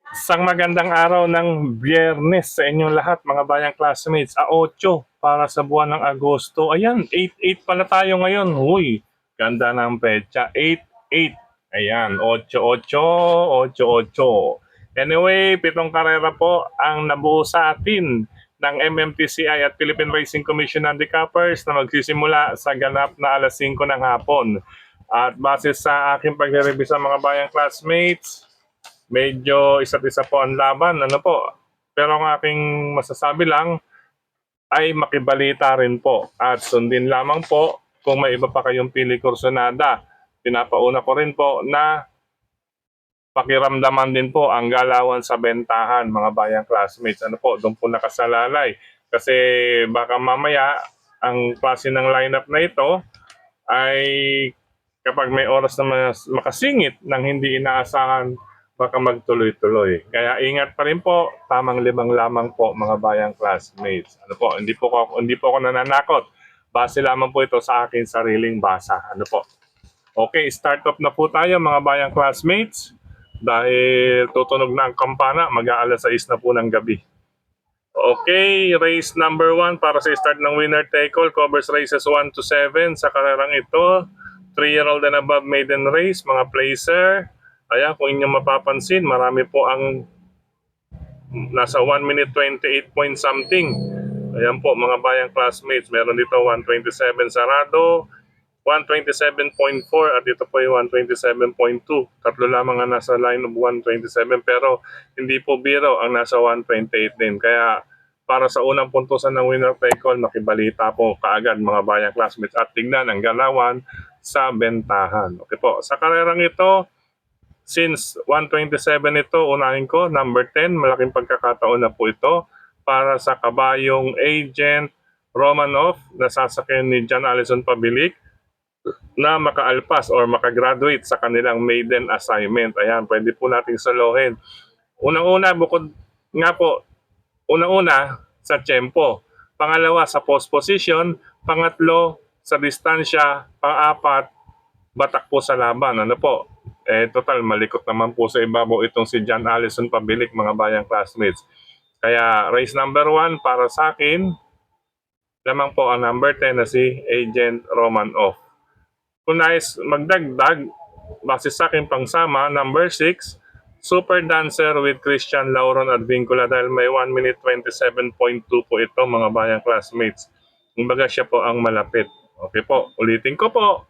Isang magandang araw ng Biyernes sa inyong lahat mga bayang classmates. 8 para sa buwan ng Agosto. Ayan, 8-8 pala tayo ngayon. Huy, ganda ng petsa. 8-8. Ayan, 8-8, 8-8. Anyway, 7 karera po ang nabuo sa atin ng MMTCI at Philippine Racing Commission Handicappers na magsisimula sa ganap na alas 5 ng hapon. At base sa aking pagre-review sa mga bayang classmates, medyo isa't isa po ang laban, ano po. Pero ang aking masasabi lang ay makibalita rin po at sundin lamang po kung may iba pa kayong pili kursonada. Pinapauna ko rin po na pakiramdaman din po ang galawan sa bentahan mga bayang classmates. Ano po, doon po nakasalalay. Kasi baka mamaya ang klase ng lineup na ito ay kapag may oras na makasingit ng hindi inaasahan, baka magtuloy-tuloy. Kaya ingat pa rin po, tamang libang lamang po mga bayang classmates. Ano po, hindi po ako nananakot. Base lamang po ito sa akin sariling basa. Ano po. Okay, start off na po tayo mga bayang classmates. Dahil tutunog na ang kampana, mag-aalas 6 na po ng gabi. Okay, race number 1 para sa start ng winner take all covers races 1 to 7 sa karerang ito. 3-year-old and above maiden race, mga placer. Ayan, kung inyong mapapansin, marami po ang nasa 1 minute 28 point something. Ayan po mga bayang classmates, meron dito 127 sarado, 127.4 at ito po yung 127.2. Tatlo lamang ang nasa line of 127 pero hindi po biro ang nasa 128 din. Kaya para sa unang puntusan ng winner take all, makibalita po kaagad mga bayang classmates at tignan ang galawan sa bentahan. Okay po, sa karerang ito, since 127 ito, unahin ko, number 10, malaking pagkakataon na po ito para sa kabayong Agent Romanov na sasakyan ni John Allison Pabilik na makaalpas or makagraduate sa kanilang maiden assignment. Ayan, pwede po nating salohin. Unang-una, bukod nga po, unang-una sa tempo. Pangalawa, sa post position. Pangatlo, sa distansya. Pang-apat, batak po sa laban. Ano po? Total, malikot naman po sa ibabaw itong si John Allison Pabilik, mga bayang classmates. Kaya, race number 1 para sa akin, lamang po ang number 10 na si Agent Roman Off. Kung nais magdagdag, base sa aking pangsama, number 6, Super Dancer with Christian Lauron Advincula dahil may 1 minute 27.2 po ito mga bayang classmates. Kumbaga siya po ang malapit. Okay po, ulitin ko po.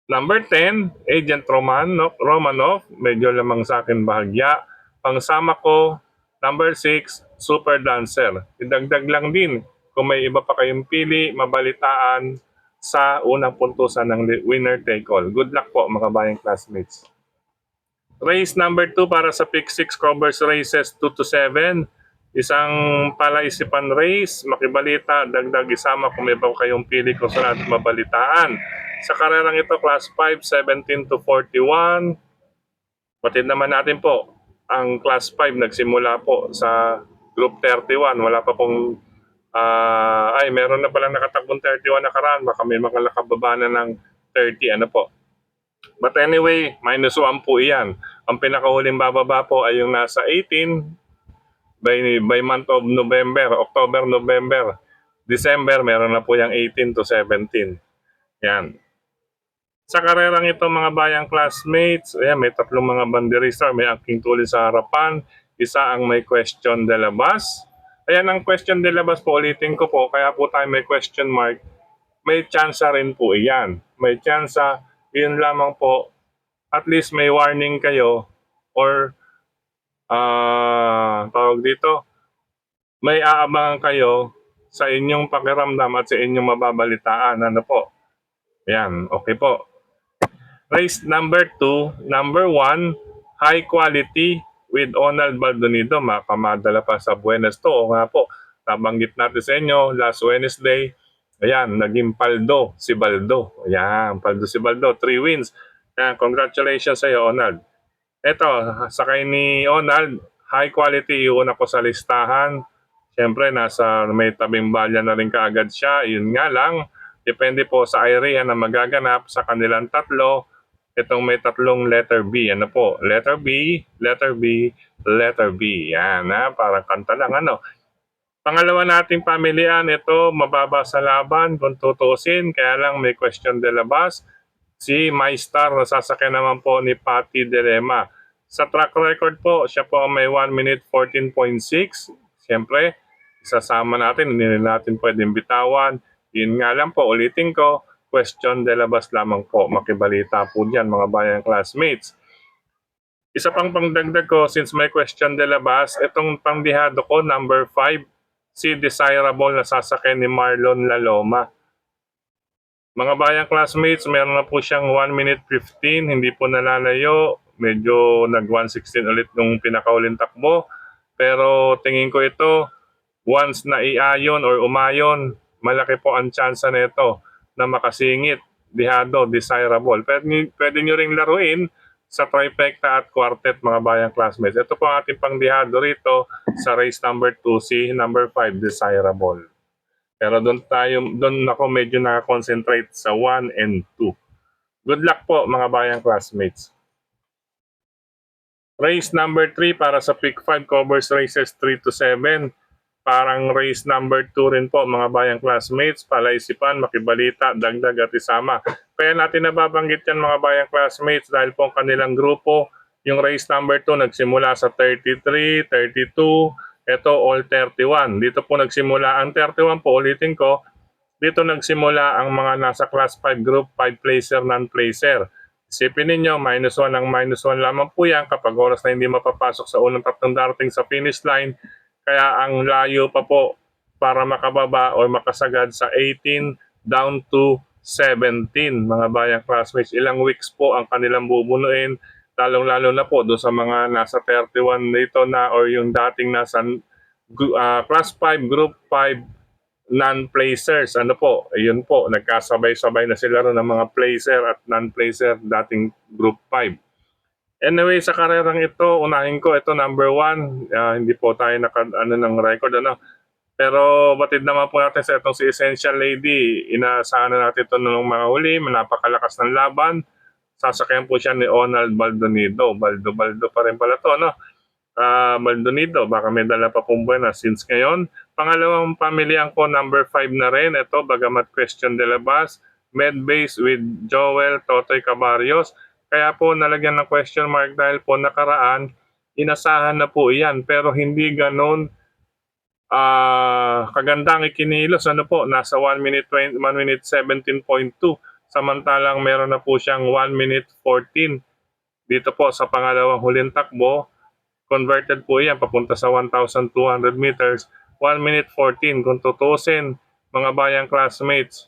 Number 10, Agent Romanov, medyo lamang sa akin bahagya. Pangsama ko, number 6, Super Dancer. Idagdag lang din, kung may iba pa kayong pili, mabalitaan sa unang puntusan ng winner take all. Good luck po mga bayang classmates. Race number 2 para sa Pick 6 covers races 2 to 7. Isang palaisipan race, makibalita, dagdag isama kung may iba kayong pili kung saan natin mabalitaan. Sa karerang ito, class 5, 17 to 41. Batid naman natin po, ang class 5 nagsimula po sa group 31. Wala pa pong, meron na pala nakatakbong 31 nakaraan. Baka may mga nakababa na ng 30, ano po. But anyway, minus 1 po iyan. Ang pinakahuling bababa po ay yung nasa 18 by month of November, October, November, December, meron na po yung 18 to 17. Yan. Sa karerang ito mga bayang classmates, ayan, may tatlong mga banderista, may aking tuli sa harapan, isa ang may question de labas. Ayan ang question de labas po, ulitin ko po, kaya po tayo may question mark, may chance rin po iyan. May chance, yun lamang po, at least may warning kayo or tawag dito, may aabangan kayo sa inyong pakiramdam at sa inyong mababalitaan. Ano po? Ayan, okay po. Race number 2, number 1, high quality with Onald Baldonido. Makamadala pa sa Buenas to. O nga po, nabanggit natin sa inyo last Wednesday. Ayan, naging paldo si Baldo. Ayan, paldo si Baldo. 3 wins. Ayan, congratulations sa iyo, Onald. Ito, sakay ni Onald, high quality, iuna ko sa listahan. Siyempre, nasa may tabing balya na rin kaagad siya. Yun nga lang, depende po sa area na magaganap sa kanilang tatlo. Itong may tatlong letter B. Ano po? Letter B, letter B, letter B. Yan, ha? Parang kanta lang, ano? Pangalawa nating pamilihan, ito, mababa sa laban kung tutusin. Kaya lang may question de labas. Si MyStar, nasasakyan naman po ni Patty Dilema. Sa track record po, siya po ang may 1 minute 14.6. Siyempre, isasama natin, hindi natin pwedeng bitawan. Yun nga lang po, ulitin ko, question de labas lamang po. Makibalita po dyan, mga bayang classmates. Isa pang pangdagdag ko, since may question de labas, itong pangdihado ko, number 5, si Desirable na sasakyan ni Marlon Laloma. Mga bayang classmates, meron na po siyang 1 minute 15, hindi po nalalayo. Medyo nag 1:16 ulit nung pinakauling takbo. Pero tingin ko ito, once na iayon or umayon, malaki po ang tsansa nito na makasingit, dihado, desirable. Pwede nyo ring laruin sa trifecta at quartet, mga bayang classmates. Ito po ang ating pangdihado rito sa race number 2, si number 5, desirable. Pero doon ako medyo nakakonsentrate sa 1 and 2. Good luck po, mga bayang classmates. Race number 3 para sa Pick 5 covers races 3 to 7. Parang race number 2 rin po, mga bayang classmates. Palaisipan, makibalita, dagdag at isama. Kaya natin nababanggit yan, mga bayang classmates, dahil po ang kanilang grupo, yung race number 2 nagsimula sa 33, 32, ito all 31. Dito po nagsimula ang 31 po, ulitin ko, dito nagsimula ang mga nasa class 5 group, 5 placer, non-placer. Isipin ninyo, -1 ang -1 lamang po yan kapag oras na hindi mapapasok sa unang tatlong darating sa finish line. Kaya ang layo pa po para makababa o makasagad sa 18 down to 17, mga bayang classmates. Ilang weeks po ang kanilang bubunuin, lalong-lalo na po doon sa mga nasa 31 dito na or yung dating nasa class 5, group 5, non-placers. Ano po, ayun po, nagkasabay-sabay na sila ron ng mga placer at non-placer dating group 5. Anyway, sa karerang ito, unahin ko, ito number 1. Hindi po tayo ng record, ano. Pero batid naman po natin sa itong si Essential Lady. Inaasahan na natin ito nung mga huli, napakalakas ng laban. Sasakyan po siya ni Ronald Baldonido. Baldo pa rin pala to, no? Maldonado, baka may dala pa pong buena since ngayon. Pangalawang pamilya ko, number 5 na rin. Ito, bagamat question de labas, med-base with Joel Totoy Cabarrios. Kaya po nalagyan ng question mark dahil po nakaraan, inasahan na po iyan. Pero hindi ganun kagandang ikinilos. Ano po, nasa 1 minute 17.2. Samantalang meron na po siyang 1 minute 14. Dito po sa pangalawang huling takbo, converted po yan papunta sa 1,200 meters, 1 minute 14. Kung tutusin, mga bayang classmates,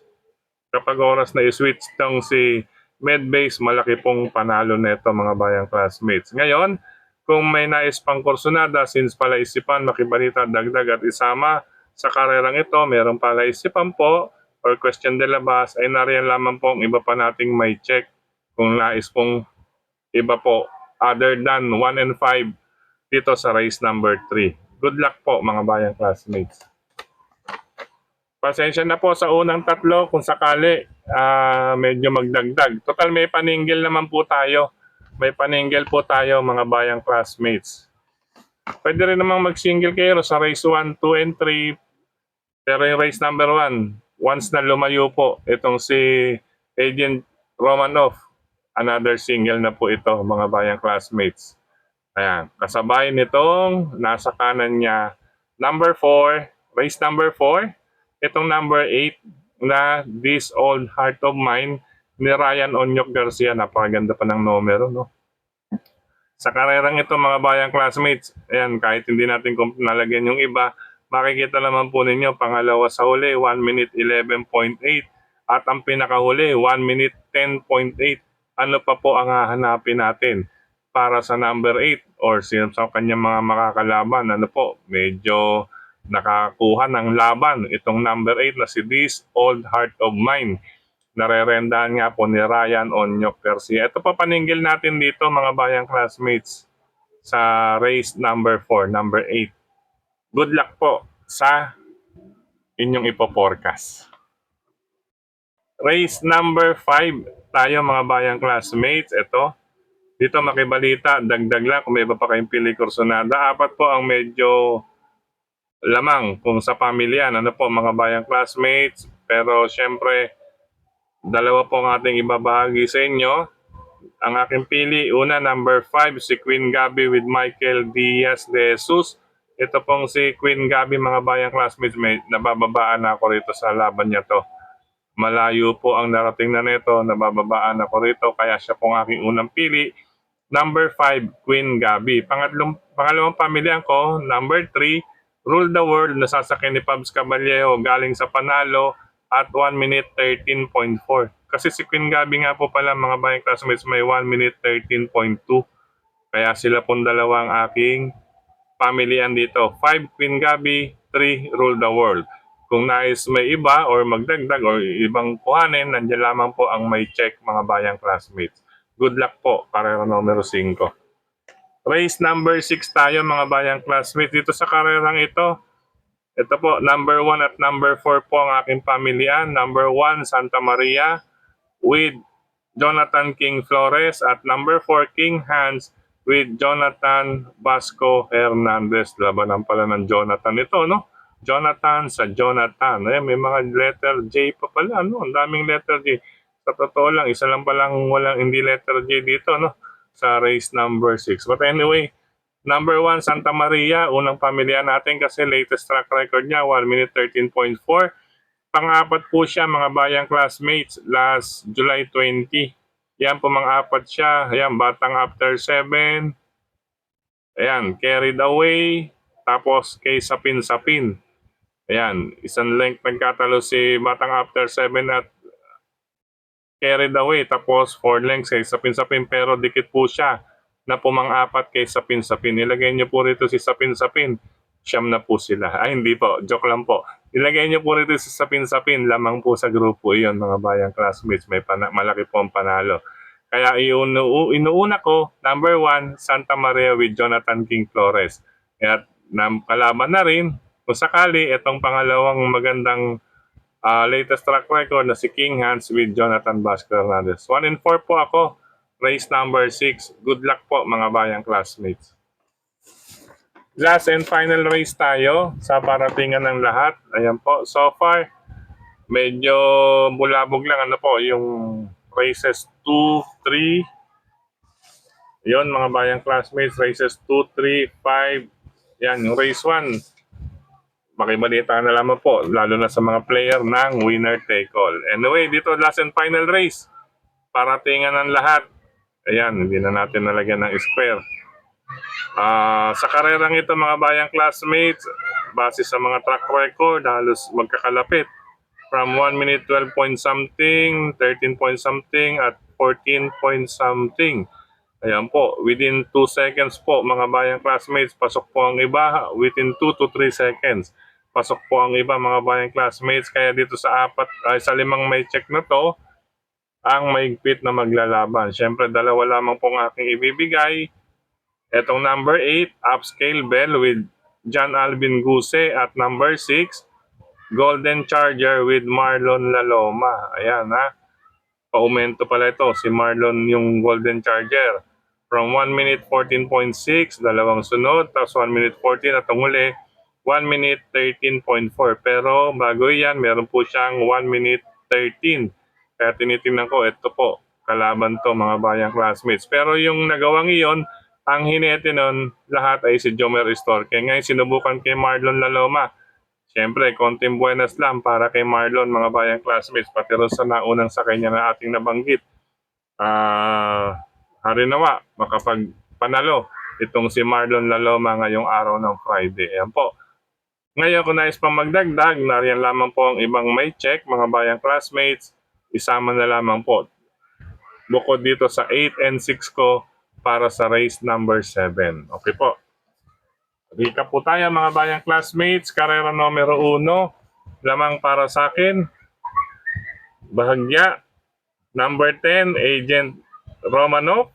kapag oras na i-switch tong si Medbase, malaki pong panalo neto, mga bayang classmates. Ngayon, kung may nais pang kursunada, since palaisipan, makibalita, dagdag at isama sa karerang ito, meron palaisipan po or question de labas, ay nariyan lamang po ang iba pa nating may check kung nais pong iba po other than 1 and 5 dito sa race number 3. Good luck po, mga bayang classmates. Pasensya na po sa unang tatlo kung sakali medyo magdagdag. Total may paninggil naman po tayo. May paninggil po tayo, mga bayang classmates. Pwede rin namang mag-single kayo sa race 1, 2, and 3. Pero yung race number 1, once na lumayo po itong si Agent Romanov, another single na po ito, mga bayang classmates. Ayan, kasabay nitong nasa kanan niya, number 4, race number 4, itong number 8 na This Old Heart of Mine ni Ryan Onyok Garcia. Napakaganda pa ng numero, no? Sa karerang ito, mga bayang classmates, ayan, kahit hindi natin nalagyan yung iba, makikita naman po ninyo, pangalawa sa huli, 1 minute 11.8. At ang pinakahuli, 1 minute 10.8. Ano pa po ang hahanapin natin para sa number 8 or sa kanyang mga makakalaban? Ano po, medyo nakakuha ng laban itong number 8 na si This Old Heart of Mine. Narerendahan nga po ni Ryan Onyok Garcia. Ito pa paninggil natin dito, mga bayang classmates, sa race number 4, number 8. Good luck po sa inyong ipo-forecast. Race number 5, tayo mga bayang classmates. Ito, dito makibalita, dagdag lang kung may iba pa kayong pili kursonada. 4 po ang medyo lamang kung sa pamilya. Ano po mga bayang classmates. Pero syempre, dalawa po ang ating ibabahagi sa inyo. Ang aking pili, una number 5, si Queen Gabi with Michael Diaz de Jesus. Ito pong si Queen Gabi mga bayang classmates, may nabababaan ako rito sa laban niya to. Malayo po ang narating na nito, nabababaan ako rito, kaya siya pong aking unang pili. Number 5, Queen Gabi. Pangalawang pamilya ko, number 3, Rule the World, nasasakyan ni Pabs Caballero galing sa Panalo at 1 minute 13.4. Kasi si Queen Gabi nga po pala mga bayang classmates may 1 minute 13.2. Kaya sila pong dalawang aking pamilihan dito. 5 Queen Gabi, 3 Rule the World. Kung nais may iba or magdagdag or ibang kuhanin, nandiyan lamang po ang may check mga bayang classmates. Good luck po, karera numero 5. Race number 6 tayo mga bayang classmates. Dito sa karerang ito po, number 1 at number 4 po ang aking pamilihan. Number 1, Santa Maria with Jonathan King Flores at number 4, King Hans with Jonathan Basco Hernandez. Labanan pala ng Jonathan ito, no? Jonathan sa Jonathan. May mga letter J pa pala, no? Ang daming letter J. Sa totoo lang, isa lang palang walang hindi letter J dito, no? Sa race number 6. But anyway, number 1, Santa Maria. Unang pamilya natin kasi latest track record niya, 1 minute 13.4. Pang-apat po siya mga bayang classmates last July 20. Yan po mga apat siya. Ayan, Batang After 7. Ayan, Carried Away. Tapos kay Sapin Sapin. Ayan, isang length nagkatalo si Batang After 7 at Carried Away. Tapos 4 lengths kay Sapin Sapin pero dikit po siya na pumang-apat kay Sapin Sapin. Nilagay niyo po rito si Sapin Sapin. Siyam na po sila. Ay, hindi po. Joke lang po. Ilagay niyo po rito si Sapin Sapin. Lamang po sa grupo iyon mga bayang classmates. May malaki po ang panalo. Kaya inuuna ko, number 1, Santa Maria with Jonathan King Flores. At kalaban na rin, kung sakali, itong pangalawang magandang latest track record na si King Hans with Jonathan Basco Hernandez. 1 and 4 po ako. Race number 6. Good luck po mga bayang classmates. Last and final race tayo sa paratingan ng lahat. Ayan po. So far, medyo bulabog lang ano po yung races 2, 3. Yun mga bayang classmates. Races 2, 3, 5. Yan, yung race 1. Makibalita na lamang po, lalo na sa mga player ng winner take all. Anyway, dito last and final race. Paratingan ng lahat. Ayan, hindi na natin nalagyan ng square. Sa karerang ito mga bayang classmates, base sa mga track record, halos magkakalapit. From 1 minute 12 point something, 13 point something, at 14 point something. Ayan po, within 2 seconds po mga bayang classmates, pasok po ang iba. Within 2 to 3 seconds, pasok po ang iba mga bayang classmates. Kaya dito sa sa 5 may check na to, ang maigpit na maglalaban. Siyempre, dalawa lamang pong aking ibibigay. Etong number 8, Upscale Bell with John Alvin Guse at number 6, Golden Charger with Marlon Laloma. Ayan ha. Paumento pala ito. Si Marlon yung Golden Charger. From 1 minute 14.6, dalawang sunod. Tapos 1 minute 14 at ang uli, 1 minute 13.4. Pero bago yan, meron po siyang 1 minute 13. Kaya tinitingnan ko, ito po, kalaban to mga bayang classmates. Pero yung nagawang iyon, ang hinete nun, lahat ay si Jomer Estorque. Ngayon sinubukan kay Marlon Laloma. Siyempre, konting buenas lang para kay Marlon mga bayang classmates. Pati rin sa naunang sa kanya na ating nabanggit. Harinawa, makapagpanalo itong si Marlon Laloma ngayong araw ng Friday. Ayan po. Ngayon kung nais pang magdagdag, nariyan lamang po ang ibang may check mga bayang classmates. Isama na lamang po. Bukod dito sa 8 and 6 ko para sa race number 7. Okay po. Recap po tayo mga bayang classmates. Karera numero 1. Lamang para sa akin. Bahagya. Number 10, Agent Romanov.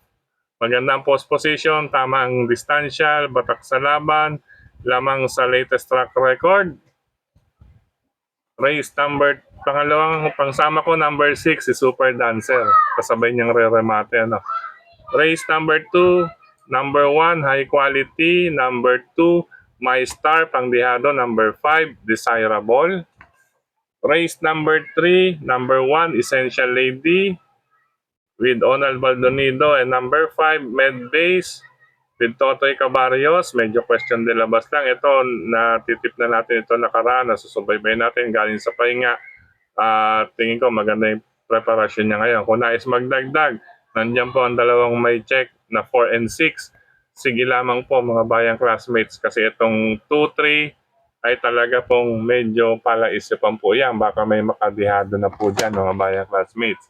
Magandang post position. Tamang distansya. Batak sa laban. Lamang sa latest track record. Race number, pangalawang pangsama ko number 6 si Super Dancer. Kasabay niyang re-remate ano. Race number 2, number 1 High Quality, number 2 My Star Pangdihado, number 5 Desirable. Race number 3, number 1 Essential Lady with Onal Baldonido, and number 5 Medbase with Totoy Cabarrios. Medyo question de labas lang. Ito, natitip na natin ito nakaraan. Nasusubaybay natin galing sa pahinga. Tingin ko maganda yung preparasyon niya ngayon. Kung nais magdagdag, nandiyan po ang dalawang may check na 4 and 6. Sige lamang po mga bayang classmates kasi itong 2-3 ay talaga pong medyo palaisipan po yan. Baka may makadihado na po dyan mga bayang classmates.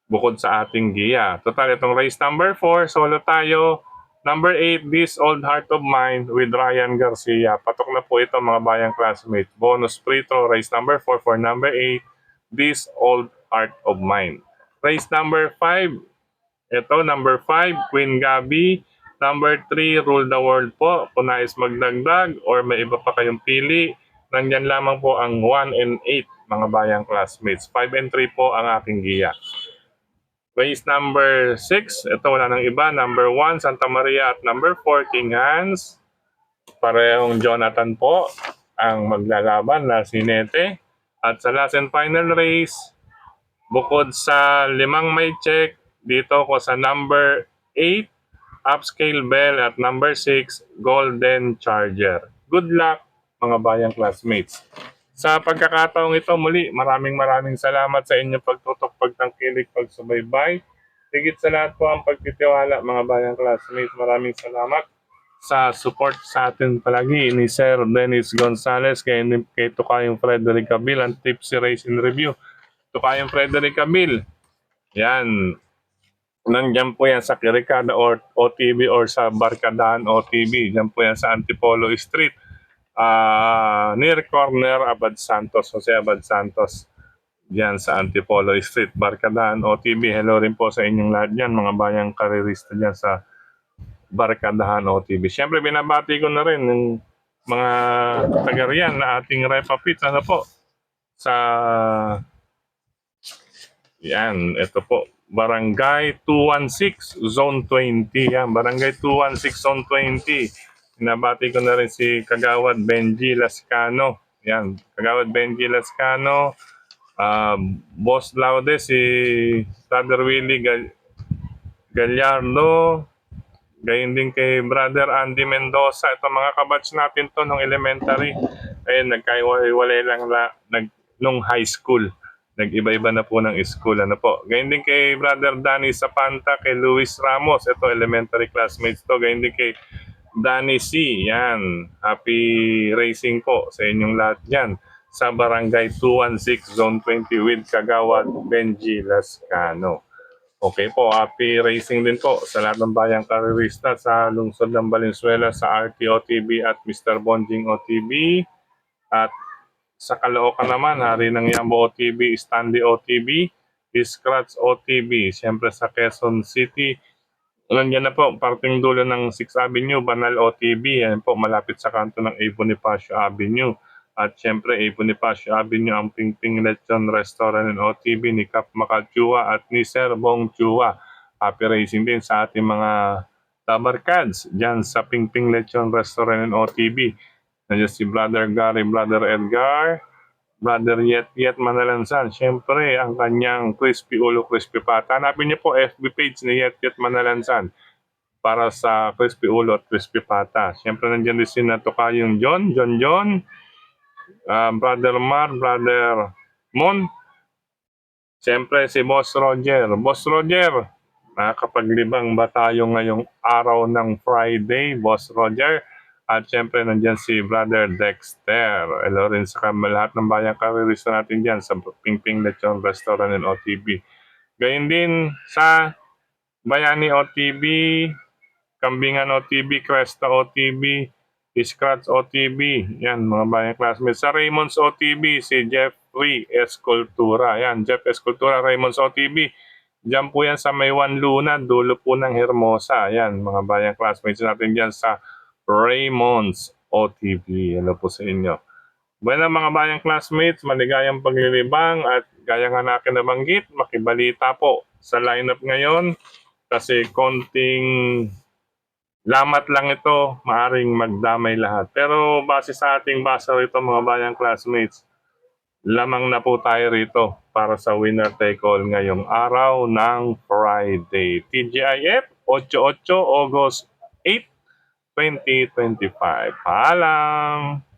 Bukod sa ating giya. Total, itong race number 4, solo tayo. Number 8, This Old Heart of Mine with Ryan Garcia. Patok na po ito mga bayang classmates. Bonus free throw, race number 4 for number 8, This Old Heart of Mine. Race number 5, ito number 5, Queen Gabi. Number 3, Rule the World po. Kung nais magdagdag or may iba pa kayong pili, nandyan lamang po ang 1 and 8 mga bayang classmates. 5 and 3 po ang aking giya. Race number 6, ito wala nang iba. Number 1, Santa Maria at number 4, King Hans. Parehong Jonathan po ang maglalaban na si Nete. At sa last and final race, bukod sa 5 may check, dito ko sa number 8, Upscale Bell at number 6, Golden Charger. Good luck mga bayang classmates. Sa pagkakataong ito muli, maraming salamat sa inyong pagtutok, pagtangkilik, pagsubaybay. Higit sa lahat po ang pagtitiwala mga bayang classmates. Maraming salamat sa support sa atin palagi ni Sir Dennis Gonzalez, kay Tukayong Frederick Cabil, ang Tipsy Racing Review. Tukayong Frederick Cabil, yan, nandiyan po yan sa Kirikada or OTV or sa Barkadahan OTV. Diyan po yan sa Antipolo Street. Near corner Abad Santos, Jose Abad Santos, diyan sa Antipolo Street, Barkadahan OTV. Hello rin po sa inyong lahat dyan, mga bayang karirista dyan sa Barkadahan OTV. Siyempre binabati ko na rin yung mga taga-riyan na ating repapit, ano po, sa yan, ito po, Barangay 216, Zone 20. Yan, Barangay 216, Zone 20. Pinabati ko na rin si Kagawad Benji Lascano. Yan, Kagawad Benji Lascano. Boss Laude, si Brother Willie Gallardo. Gayon din kay Brother Andy Mendoza. Ito mga kabatch natin to nung elementary. Ayun, nagkaiwalay lang nung high school. Nag-iba-iba na po ng school. Ano po. Gayon din kay Brother Danny Sapanta, kay Luis Ramos. Ito, elementary classmates to. Gayon din kay Danny C. Yan. Happy racing po sa inyong lahat dyan. Sa Barangay 216, Zone 20 with Kagawad Benji Lascano. Okay po, happy racing din po sa lahat ng bayang karirista sa lungsod ng Valenzuela, sa RTOTV at Mr. Bonjing OTV. At sa Caloocan naman, hari ng Yambo OTV, Stanley OTV, Scratch OTV. Siyempre sa Quezon City, nandiyan na po, parting dulo ng 6th Avenue, Banal OTV. Yan po, malapit sa kanto ng A. Bonifacio Avenue. At siyempre, A. Bonifacio Avenue, ang Pingping Lechon Restaurant and OTV ni Kap Makachua at ni Sir Bong Chua. Happy racing din sa ating mga tabarkads dyan sa Pingping Lechon Restaurant and OTV. Nandiyan si Brother Gary, Brother Edgar, Brother Yet Manalansan. Siyempre, ang kanyang Crispy Ulo, Crispy Pata. Hanapin niyo po FB page ni Yet Manalansan para sa Crispy Ulo at Crispy Pata. Siyempre, nandiyan din si Tukayong John, Brother Mar, Brother Mon. Siyempre, si Boss Roger. Boss Roger, nakapaglibang ba tayo ngayong araw ng Friday, Boss Roger? At siyempre, nandiyan si Brother Dexter. Hello rin sa lahat ng bayang karirista natin dyan sa Pingping Lechon Restaurant and OTV. Gayun din sa Bayani OTV, Kambingan OTV, Cresta OTV, Scratch OTV. Yan, mga bayang classmates. Sa Raymond's OTV, si Jeffrey Escultura. Yan, Jeff Escultura, Raymond's OTV. Diyan po yan sa Maywan Luna, dulo po ng Hermosa. Yan, mga bayang classmates natin dyan sa Raymond's OTV. Hello po sa inyo. Bueno mga bayang classmates, maligayang paglilibang at gaya nga natin nabanggit, makibalita po sa lineup ngayon kasi konting lamat lang ito, maaring magdamay lahat. Pero base sa ating basa rito mga bayang classmates, lamang na po tayo rito para sa winner take all ngayong araw ng Friday. TGIF, 88 August 8, 2025. Paalam!